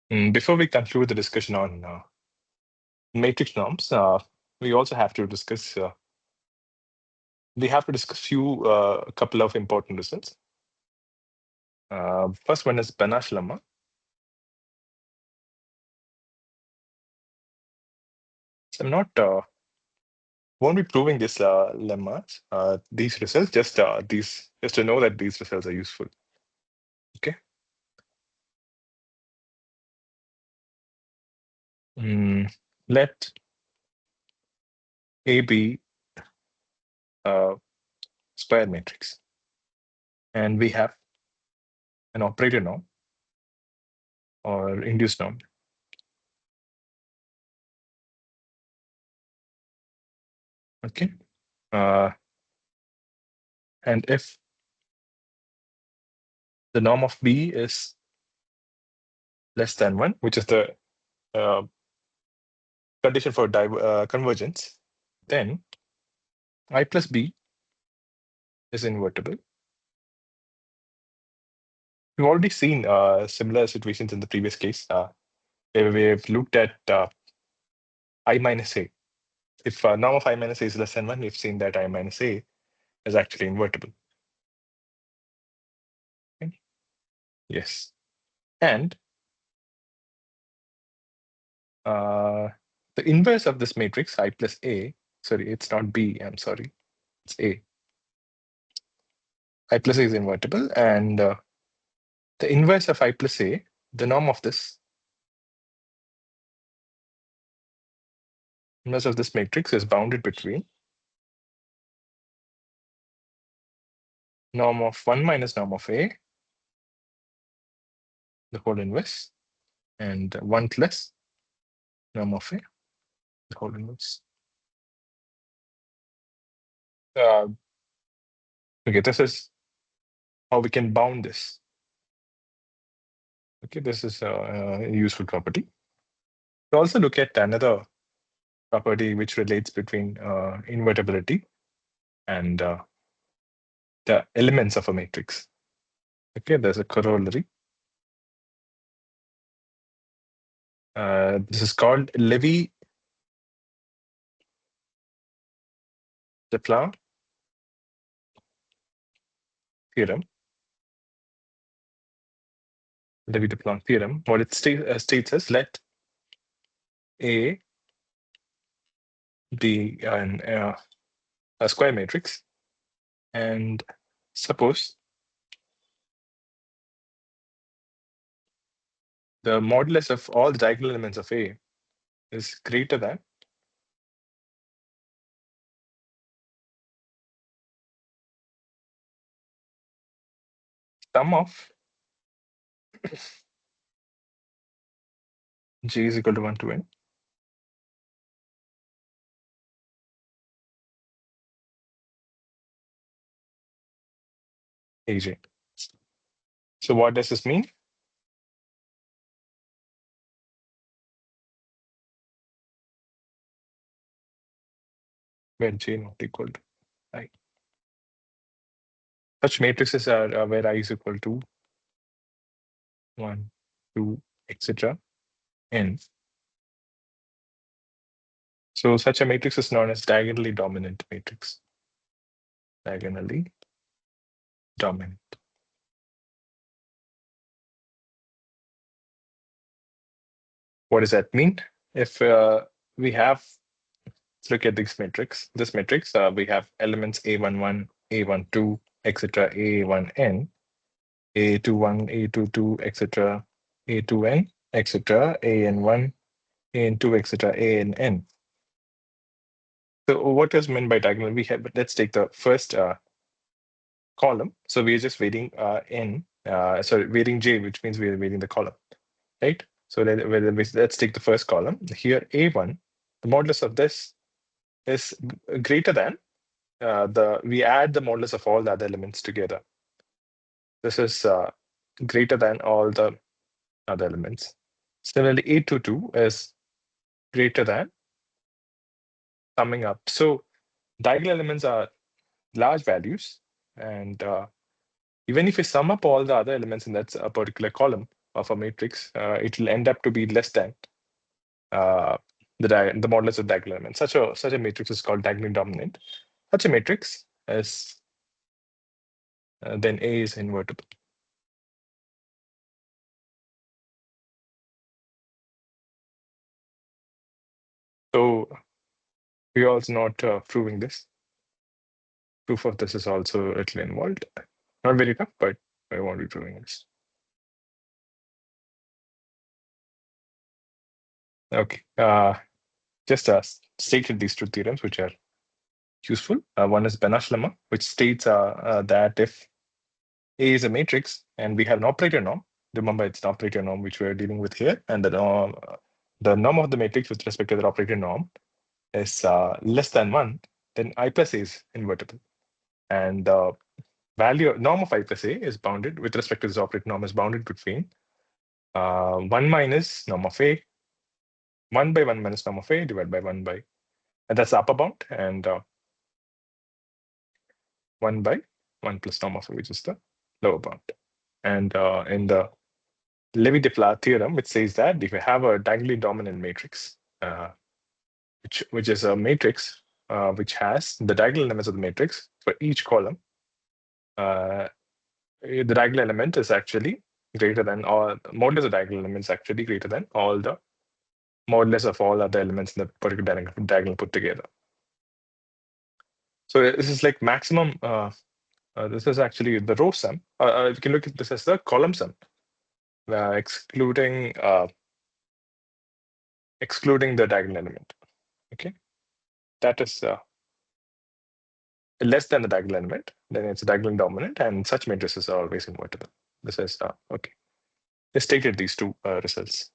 Before we conclude the discussion on matrix norms, we also have to discuss. We have to discuss a couple of important results. First one is Banach lemma. So I'm not won't be proving this lemmas, these results, just to know that these results are useful. Okay. Let A be a square matrix, and we have an operator norm or induced norm. Okay. And if the norm of B is less than 1, which is the condition for convergence, then I plus B is invertible. We've already seen similar situations in the previous case where we've looked at I minus A. If norm of I minus A is less than 1, we've seen that I minus A is actually invertible. Okay. Yes. And the inverse of this matrix, I plus A, sorry, it's not B, I'm sorry, it's A. I plus A is invertible, and the inverse of I plus A, the norm of this inverse of this matrix is bounded between norm of 1 minus norm of A, the whole inverse, and 1 plus norm of A, the whole inverse. Okay, this is how we can bound this. Okay, this is a useful property. We also look at another property which relates between invertibility and the elements of a matrix. Okay, there's a corollary. This is called Levy Desplanques theorem. Levy Desplanques theorem. What it states is let A be a square matrix, and suppose the modulus of all the diagonal elements of A is greater than sum of J is equal to 1 to N AJ. So what does this mean? Where J not equal to I. Such matrices are where I is equal to 1, 2, etc. N. So such a matrix is known as diagonally dominant matrix. Diagonally dominant. What does that mean? If we have, let's look at this matrix. This matrix, we have elements A11, A12, etc., A1n, A21, A22, etc., A2n, etc., AN1, AN2, etc., ANN. So what is meant by diagonal? We have, let's take the first column. So we're just weighting weighting J, which means we're weighting the column, right? So let's take the first column. Here, A1, the modulus of this is greater than we add the modulus of all the other elements together. This is greater than all the other elements. Similarly, A22 is greater than summing up. So diagonal elements are large values, and even if we sum up all the other elements in that particular column, of a matrix, it will end up to be less than the modulus of diagonal element. Such a matrix is called diagonally dominant. Such a matrix is then A is invertible. So we're also not proving this. Proof of this is also a little involved. Not very tough, but I won't be proving this. Okay. Just stated these two theorems, which are useful. One is Banach lemma, which states that if A is a matrix and we have an operator norm, remember it's an operator norm which we're dealing with here, and the norm of the matrix with respect to the operator norm is less than 1, then I plus A is invertible. And the norm of I plus A is bounded with respect to this operator norm is bounded between 1 minus norm of A, 1 by 1 minus norm of A divided by 1 by, and that's the upper bound, and 1 by 1 plus norm of A, which is the lower bound. And in the Levy theorem, it says that if you have a diagonally dominant matrix, which is a matrix which has the diagonal elements of the matrix for each column, the diagonal element is actually greater than, or modulus of diagonal elements actually greater than all the modulus of all other elements in the particular diagonal put together. So this is like maximum. This is actually the row sum. You can look at this as the column sum, excluding the diagonal element. Okay, that is less than the diagonal element, then it's diagonally dominant, and such matrices are always invertible. This is okay. They stated these two results.